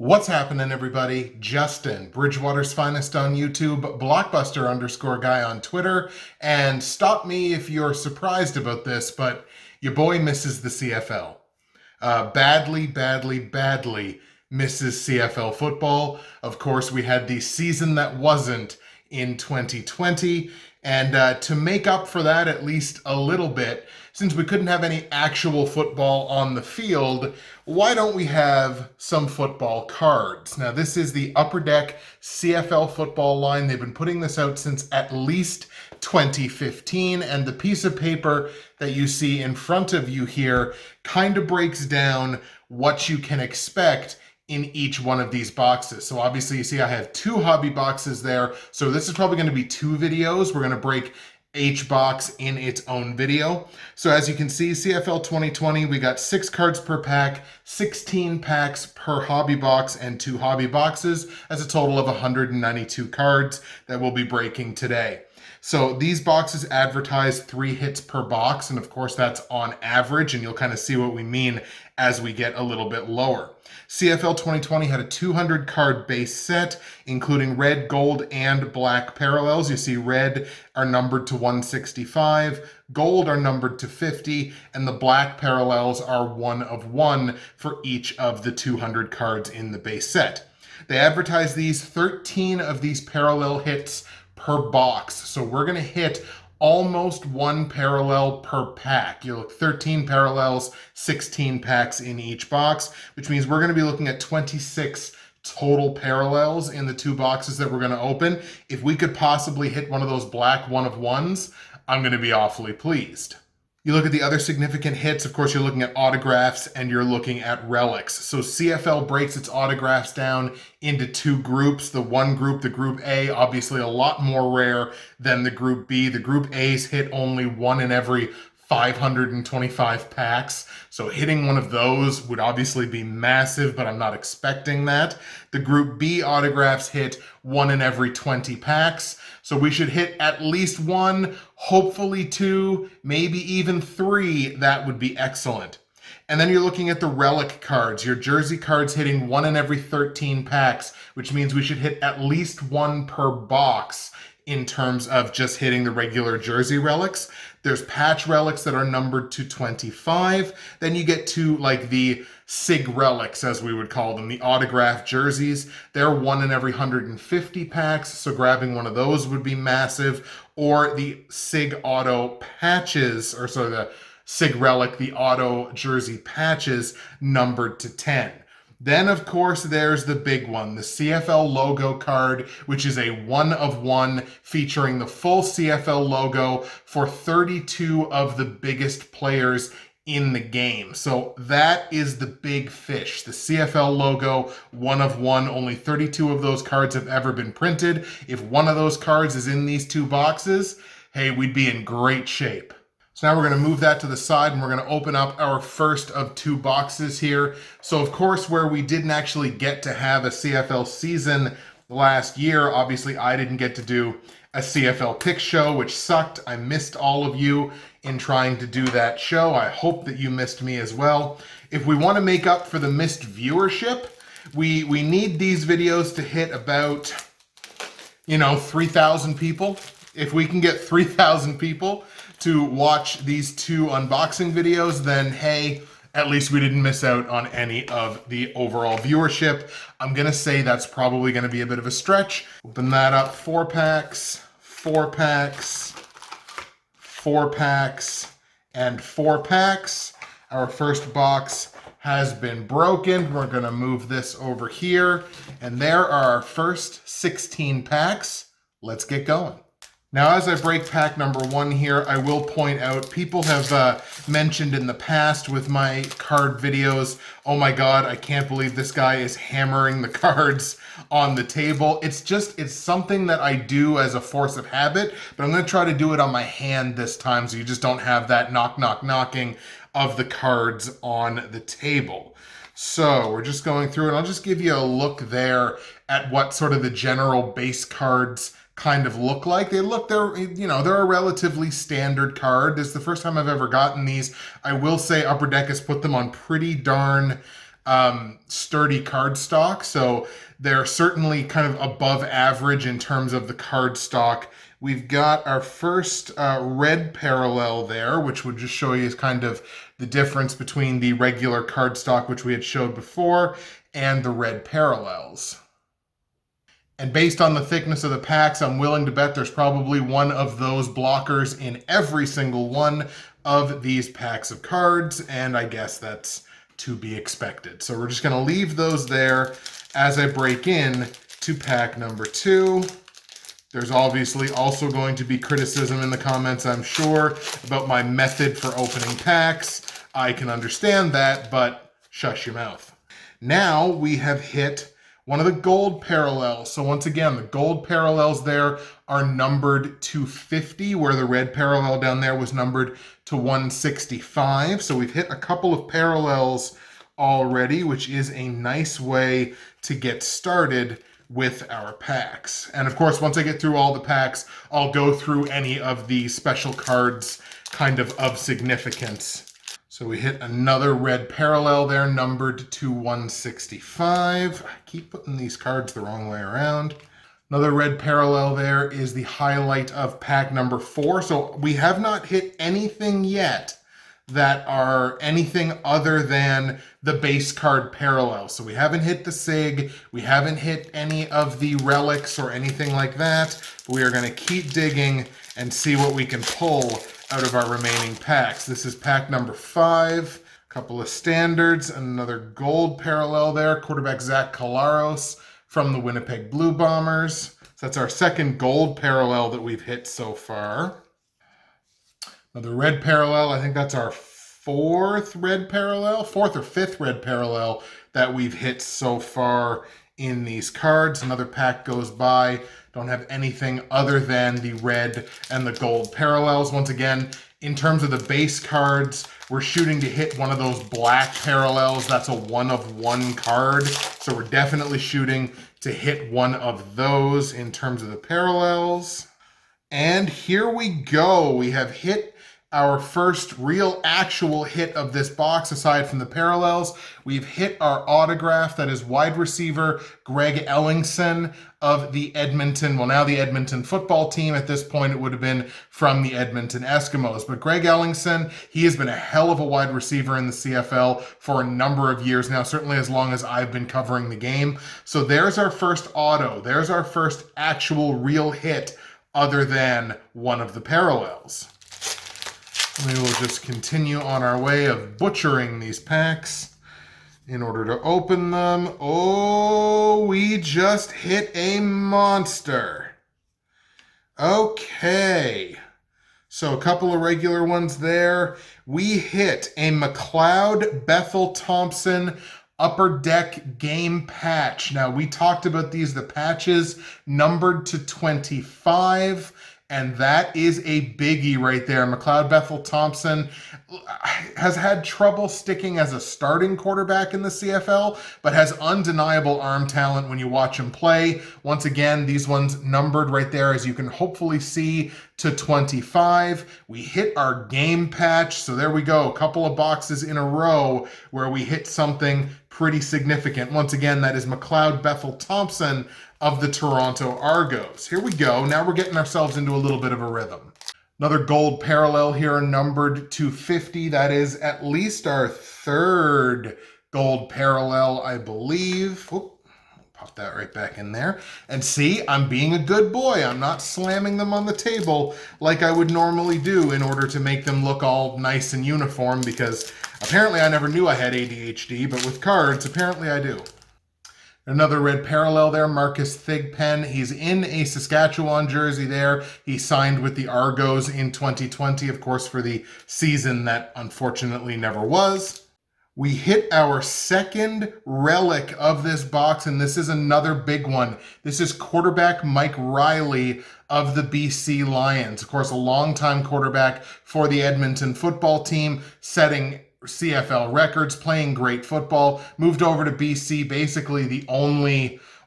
What's happening, everybody? Justin, Bridgewater's Finest on YouTube, Blockbuster_guy on Twitter, and stop me if you're surprised about this, but your boy misses the CFL. Badly misses CFL football. Of course, we had the season that wasn't in 2020, and to make up for that at least a little bit, since we couldn't have any actual football on the field, why don't we have some football cards? Now, this is the Upper Deck CFL football line. They've been putting this out since at least 2015, and the piece of paper that you see in front of you here kind of breaks down what you can expect in each one of these boxes. So obviously you see I have two hobby boxes there. So this is probably going to be two videos. We're going to break each box in its own video. So as you can see, CFL 2020, we got 6 cards per pack, 16 packs per hobby box, and 2 hobby boxes, as a total of 192 cards that we'll be breaking today. So these boxes advertise 3 hits per box, and of course that's on average, and you'll kind of see what we mean as we get a little bit lower. CFL 2020 had a 200 card base set, including red, gold, and black parallels. You see red are numbered to 165, gold are numbered to 50, and the black parallels are 1 of 1 for each of the 200 cards in the base set. They advertise these 13 of these parallel hits per box. So we're going to hit almost 1 parallel per pack. You look 13 parallels, 16 packs in each box, which means we're going to be looking at 26 total parallels in the 2 boxes that we're going to open. If we could possibly hit one of those black 1 of 1s, I'm going to be awfully pleased. You look at the other significant hits, of course, you're looking at autographs and you're looking at relics. So CFL breaks its autographs down into 2 groups. The one group, the Group A, obviously a lot more rare than the Group B. The Group A's hit only 1 in every 525 packs. So hitting one of those would obviously be massive, but I'm not expecting that. The Group B autographs hit 1 in every 20 packs. So we should hit at least 1, hopefully 2, maybe even 3. That would be excellent. And then you're looking at the relic cards, your jersey cards hitting 1 in every 13 packs, which means we should hit at least 1 per box in terms of just hitting the regular jersey relics. There's patch relics that are numbered to 25. Then you get to like the SIG relics, as we would call them, the autographed jerseys. They're 1 in every 150 packs, so grabbing one of those would be massive. Or the SIG auto patches, or so the SIG relic, the auto jersey patches, numbered to 10. Then, of course, there's the big one, the CFL logo card, which is a 1 of 1 featuring the full CFL logo for 32 of the biggest players in the game. So that is the big fish. The CFL logo, 1 of 1, only 32 of those cards have ever been printed. If one of those cards is in these 2 boxes, hey, we'd be in great shape. So now we're going to move that to the side and we're going to open up our first of 2 boxes here. So of course, where we didn't actually get to have a CFL season last year, obviously I didn't get to do a CFL pick show, which sucked. I missed all of you in trying to do that show. I hope that you missed me as well. If we want to make up for the missed viewership, we need these videos to hit about, 3,000 people. If we can get 3,000 people to watch these 2 unboxing videos, then hey, at least we didn't miss out on any of the overall viewership. I'm gonna say that's probably gonna be a bit of a stretch. Open that up, 4 packs, 4 packs, 4 packs, and 4 packs. Our first box has been broken. We're gonna move this over here, and there are our first 16 packs. Let's get going. Now, as I break pack number 1 here, I will point out, people have mentioned in the past with my card videos, oh my God, I can't believe this guy is hammering the cards on the table. It's something that I do as a force of habit, but I'm gonna try to do it on my hand this time so you just don't have that knocking of the cards on the table. So we're just going through and I'll just give you a look there at what sort of the general base cards kind of look like. They're a relatively standard card. This is the first time I've ever gotten these. I will say Upper Deck has put them on pretty darn sturdy card stock. So they're certainly kind of above average in terms of the card stock. We've got our first red parallel there, which would just show you kind of the difference between the regular card stock, which we had showed before, and the red parallels. And based on the thickness of the packs, I'm willing to bet there's probably one of those blockers in every single one of these packs of cards, and I guess that's to be expected. So we're just going to leave those there as I break in to pack number 2. There's obviously also going to be criticism in the comments, I'm sure, about my method for opening packs. I can understand that, but shush your mouth. Now we have hit one of the gold parallels. So once again, the gold parallels there are numbered to 50, where the red parallel down there was numbered to 165. So we've hit a couple of parallels already, which is a nice way to get started with our packs. And of course, once I get through all the packs, I'll go through any of the special cards kind of significance. So we hit another red parallel there, numbered to 165. I keep putting these cards the wrong way around. Another red parallel there is the highlight of pack number 4. So we have not hit anything yet that are anything other than the base card parallel. So we haven't hit the SIG, we haven't hit any of the relics or anything like that. But we are going to keep digging and see what we can pull out of our remaining packs. This is pack number 5. A couple of standards, another gold parallel there, quarterback Zach Collaros from the Winnipeg Blue Bombers. So that's our second gold parallel that we've hit so far. Another red parallel, I think that's our fourth or fifth red parallel that we've hit so far in these cards. Another pack goes by. Don't have anything other than the red and the gold parallels. Once again, in terms of the base cards, we're shooting to hit one of those black parallels. That's a 1-of-1 card. So we're definitely shooting to hit one of those in terms of the parallels. And here we go. We have hit our first real actual hit of this box aside from the parallels. We've hit our autograph. That is wide receiver Greg Ellingson of the Edmonton, well, now the Edmonton football team. At this point, it would have been from the Edmonton Eskimos. But Greg Ellingson, he has been a hell of a wide receiver in the CFL for a number of years now, certainly as long as I've been covering the game. So there's our first auto. There's our first actual real hit other than one of the parallels. We will just continue on our way of butchering these packs in order to open them. Oh, we just hit a monster. Okay. So a couple of regular ones there. We hit a McLeod Bethel Thompson Upper Deck game patch. Now, we talked about these, the patches numbered to 25. And that is a biggie right there. McLeod Bethel Thompson has had trouble sticking as a starting quarterback in the CFL, but has undeniable arm talent when you watch him play. Once again, these ones numbered right there, as you can hopefully see, to 25. We hit our game patch, so there we go. A couple of boxes in a row where we hit something pretty significant. Once again, that is McLeod Bethel Thompson of the Toronto Argos. Here we go. Now we're getting ourselves into a little bit of a rhythm. Another gold parallel here, numbered to 50. That is at least our third gold parallel, I believe. Oop, pop that right back in there. And see, I'm being a good boy. I'm not slamming them on the table like I would normally do in order to make them look all nice and uniform, because apparently I never knew I had ADHD, but with cards, apparently I do. Another red parallel there, Marcus Thigpen. He's in a Saskatchewan jersey there. He signed with the Argos in 2020, of course, for the season that unfortunately never was. We hit our second relic of this box, and this is another big one. This is quarterback Mike Riley of the BC Lions. Of course, a longtime quarterback for the Edmonton football team, setting CFL records, playing great football, moved over to BC, basically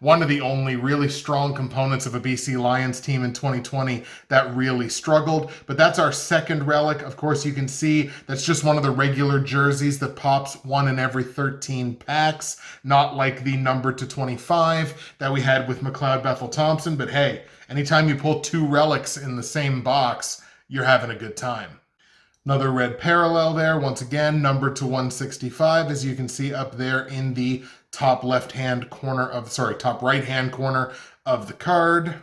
one of the only really strong components of a BC Lions team in 2020 that really struggled. But that's our second relic. Of course, you can see that's just one of the regular jerseys that pops 1 in every 13 packs, not like the number to 25 that we had with McLeod Bethel Thompson. But hey, anytime you pull 2 relics in the same box, you're having a good time. Another red parallel there, once again, numbered to 165, as you can see up there in the top right-hand corner of the card.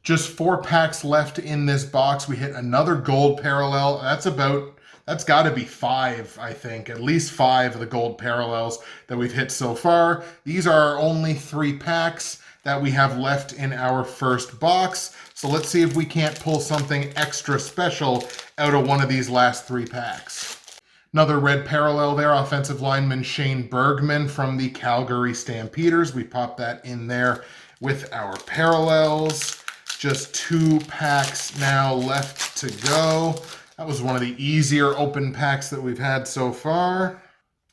Just 4 packs left in this box. We hit another gold parallel. That's got to be 5, I think, at least 5 of the gold parallels that we've hit so far. These are only 3 packs that we have left in our first box. So let's see if we can't pull something extra special out of one of these last 3 packs. Another red parallel there, offensive lineman Shane Bergman from the Calgary Stampeders. We popped that in there with our parallels. Just 2 packs now left to go. That was one of the easier open packs that we've had so far.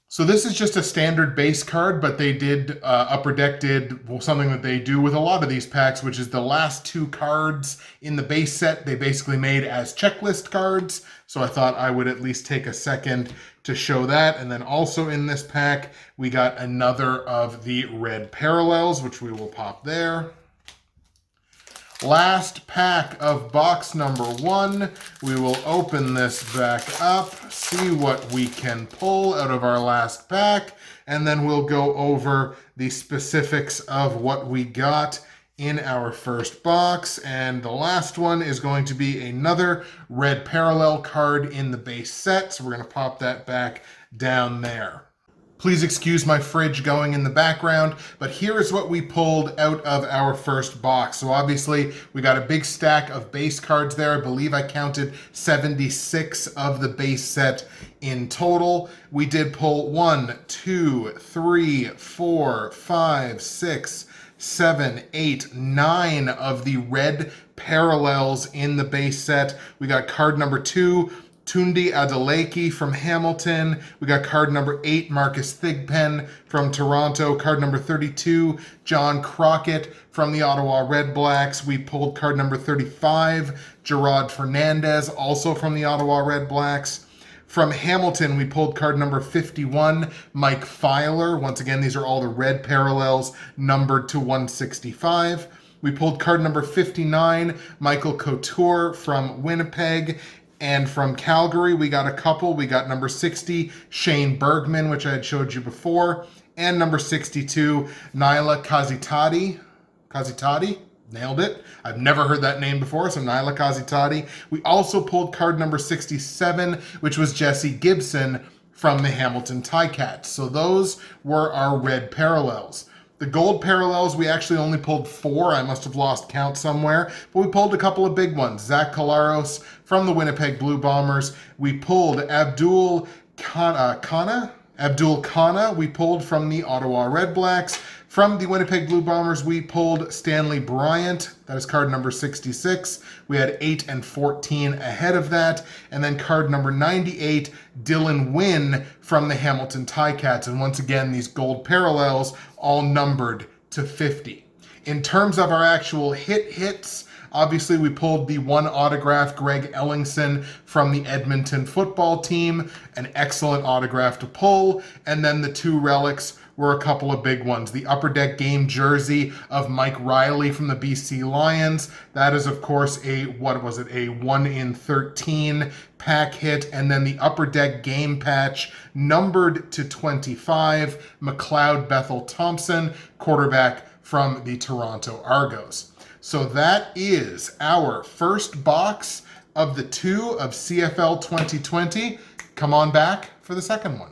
So this is just a standard base card, but Upper Deck did something that they do with a lot of these packs, which is the last 2 cards in the base set, they basically made as checklist cards. So I thought I would at least take a second to show that. And then also in this pack, we got another of the red parallels, which we will pop there. Last pack of box number 1. We will open this back up, see what we can pull out of our last pack, and then we'll go over the specifics of what we got in our first box. And the last one is going to be another red parallel card in the base set, so we're going to pop that back down there. Please excuse my fridge going in the background, but here is what we pulled out of our first box. So obviously we got a big stack of base cards there. I believe I counted 76 of the base set in total. We did pull 1, 2, 3, 4, 5, 6, 7, 8, 9 of the red parallels in the base set. We got card number 2, Tunde Adeleke from Hamilton. We got card number 8, Marcus Thigpen from Toronto. Card number 32, John Crockett from the Ottawa Red Blacks. We pulled card number 35, Gerard Fernandez, also from the Ottawa Red Blacks. From Hamilton, we pulled card number 51, Mike Filer. Once again, these are all the red parallels numbered to 165. We pulled card number 59, Michael Couture from Winnipeg. And from Calgary, we got a couple. We got number 60, Shane Bergman, which I had showed you before, and number 62, Naila Kazitati. Nailed it. I've never heard that name before, so Naila Kazitati. We also pulled card number 67, which was Jesse Gibson from the Hamilton Ticats. So those were our red parallels. The gold parallels, we actually only pulled 4. I must have lost count somewhere. But we pulled a couple of big ones. Zach Collaros from the Winnipeg Blue Bombers. We pulled Abdul Kana. We pulled from the Ottawa Red Blacks. From the Winnipeg Blue Bombers, we pulled Stanley Bryant. That is card number 66. We had 8 and 14 ahead of that. And then card number 98, Dylan Wynn from the Hamilton Ticats. And once again, these gold parallels all numbered to 50. In terms of our actual hits, obviously we pulled the 1 autograph Greg Ellingson from the Edmonton football team, an excellent autograph to pull. And then the 2 relics were a couple of big ones. The Upper Deck game jersey of Mike Riley from the BC Lions. That is, of course, a 1 in 13 pack hit. And then the Upper Deck game patch numbered to 25, McLeod Bethel Thompson, quarterback from the Toronto Argos. So that is our first box of the 2 of CFL 2020. Come on back for the second one.